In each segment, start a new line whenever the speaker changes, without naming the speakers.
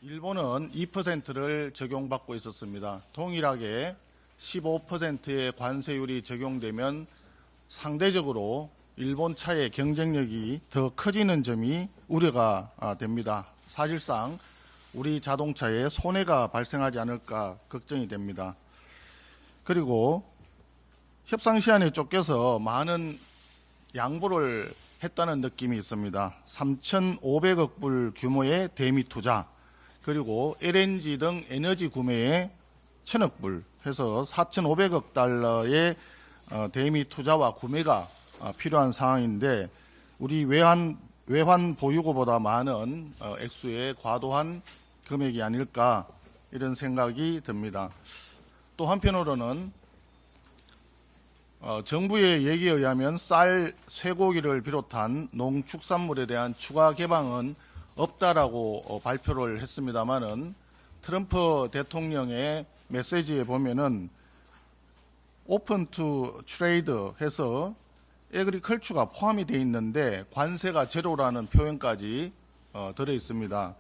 일본은 2%를 적용받고 있었습니다. 동일하게 15%의 관세율이 적용되면 상대적으로 일본 차의 경쟁력이 더 커지는 점이 우려가 됩니다. 사실상 우리 자동차에 손해가 발생하지 않을까 걱정이 됩니다. 그리고 협상 시한에 쫓겨서 많은 양보를 했다는 느낌이 있습니다. 3,500억 불 규모의 대미 투자, 그리고 LNG 등 에너지 구매에 1,000억 불 해서 4,500억 달러의 대미 투자와 구매가 필요한 상황인데, 우리 외환 보유고보다 많은 액수의 과도한 금액이 아닐까 이런 생각이 듭니다. 또 한편으로는 정부의 얘기에 의하면 쌀, 쇠고기를 비롯한 농축산물에 대한 추가 개방은 없다라고 발표를 했습니다만은, 트럼프 대통령의 메시지에 보면은 오픈 투 트레이드 해서 에그리컬처가 포함이 되어 있는데 관세가 제로라는 표현까지 들어 있습니다.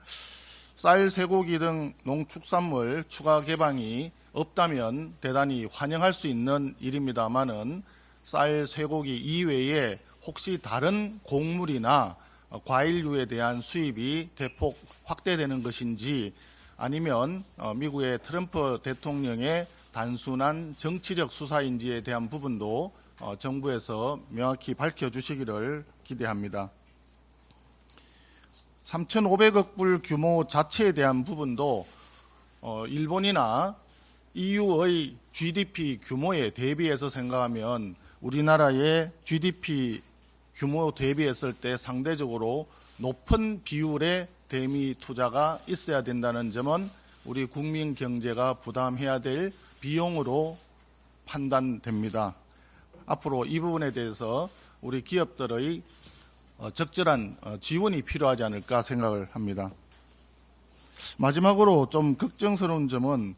쌀, 쇠고기 등 농축산물 추가 개방이 없다면 대단히 환영할 수 있는 일입니다만은, 쌀, 쇠고기 이외에 혹시 다른 곡물이나 과일류에 대한 수입이 대폭 확대되는 것인지, 아니면 미국의 트럼프 대통령의 단순한 정치적 수사인지에 대한 부분도 정부에서 명확히 밝혀주시기를 기대합니다. 3,500억 불 규모 자체에 대한 부분도 일본이나 EU의 GDP 규모에 대비해서 생각하면 우리나라의 GDP 규모 대비했을 때 상대적으로 높은 비율의 대미 투자가 있어야 된다는 점은 우리 국민 경제가 부담해야 될 비용으로 판단됩니다. 앞으로 이 부분에 대해서 우리 기업들의 적절한 지원이 필요하지 않을까 생각을 합니다. 마지막으로 좀 걱정스러운 점은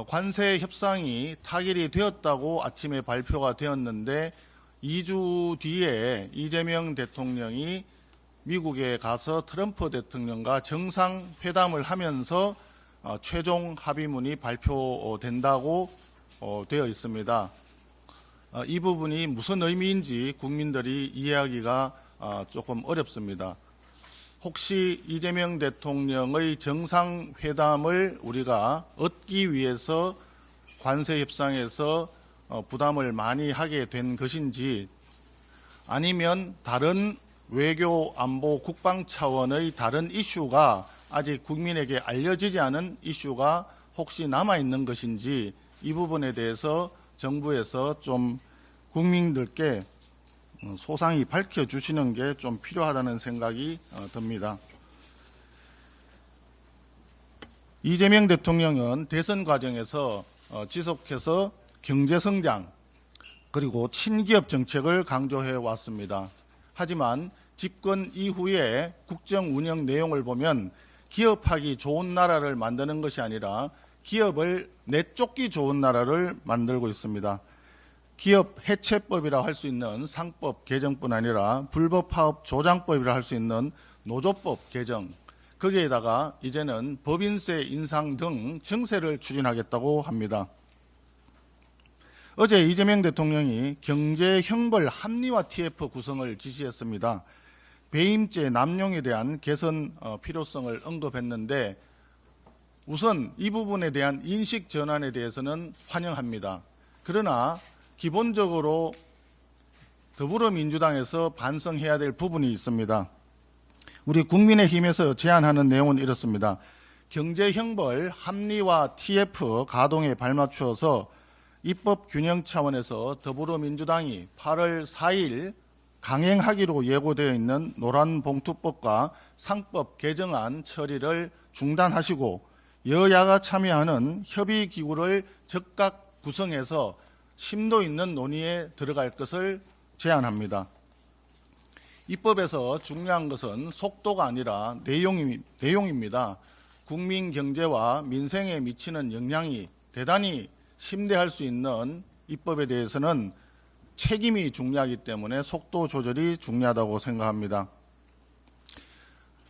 관세 협상이 타결이 되었다고 아침에 발표가 되었는데 2주 뒤에 이재명 대통령이 미국에 가서 트럼프 대통령과 정상회담을 하면서 최종 합의문이 발표된다고 되어 있습니다. 이 부분이 무슨 의미인지 국민들이 이해하기가 조금 어렵습니다. 혹시 이재명 대통령의 정상회담을 우리가 얻기 위해서 관세협상에서 부담을 많이 하게 된 것인지, 아니면 다른 외교, 안보, 국방 차원의 다른 이슈가 아직 국민에게 알려지지 않은 이슈가 혹시 남아있는 것인지, 이 부분에 대해서 정부에서 좀 국민들께 소상히 밝혀주시는 게 좀 필요하다는 생각이 듭니다. 이재명 대통령은 대선 과정에서 지속해서 경제성장 그리고 친기업 정책을 강조해 왔습니다. 하지만 집권 이후에 국정 운영 내용을 보면 기업하기 좋은 나라를 만드는 것이 아니라 기업을 내쫓기 좋은 나라를 만들고 있습니다. 기업 해체법이라 할 수 있는 상법 개정뿐 아니라 불법 파업 조장법이라 할 수 있는 노조법 개정, 거기에다가 이제는 법인세 인상 등 증세를 추진하겠다고 합니다. 어제 이재명 대통령이 경제형벌 합리화 TF 구성을 지시했습니다. 배임죄 남용에 대한 개선 필요성을 언급했는데, 우선 이 부분에 대한 인식 전환에 대해서는 환영합니다. 그러나 기본적으로 더불어민주당에서 반성해야 될 부분이 있습니다. 우리 국민의힘에서 제안하는 내용은 이렇습니다. 경제형벌 합리화 TF 가동에 발맞추어서 입법 균형 차원에서 더불어민주당이 8월 4일 강행하기로 예고되어 있는 노란봉투법과 상법 개정안 처리를 중단하시고 여야가 참여하는 협의기구를 적극 구성해서 심도 있는 논의에 들어갈 것을 제안합니다. 입법에서 중요한 것은 속도가 아니라 내용입니다. 국민 경제와 민생에 미치는 영향이 대단히 심대할 수 있는 입법에 대해서는 책임이 중요하기 때문에 속도 조절이 중요하다고 생각합니다.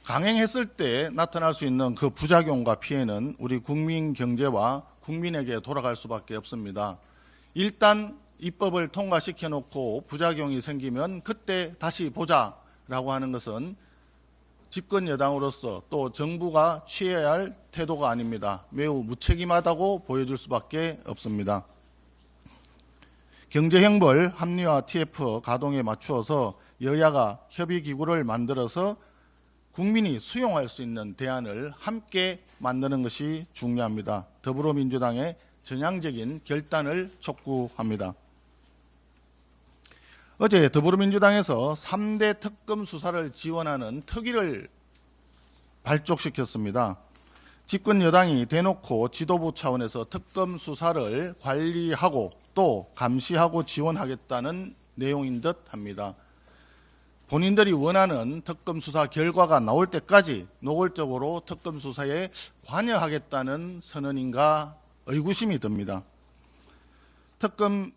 강행했을 때 나타날 수 있는 그 부작용과 피해는 우리 국민 경제와 국민에게 돌아갈 수밖에 없습니다. 일단 입법을 통과시켜 놓고 부작용이 생기면 그때 다시 보자라고 하는 것은 집권 여당으로서 또 정부가 취해야 할 태도가 아닙니다. 매우 무책임하다고 보여줄 수밖에 없습니다. 경제형벌 합리화 TF 가동에 맞추어서 여야가 협의기구를 만들어서 국민이 수용할 수 있는 대안을 함께 만드는 것이 중요합니다. 더불어민주당의 전향적인 결단을 촉구합니다. 어제 더불어민주당에서 3대 특검 수사를 지원하는 특위를 발족시켰습니다. 집권 여당이 대놓고 지도부 차원에서 특검 수사를 관리하고 또 감시하고 지원하겠다는 내용인 듯 합니다. 본인들이 원하는 특검 수사 결과가 나올 때까지 노골적으로 특검 수사에 관여하겠다는 선언인가 의구심이 듭니다. 특검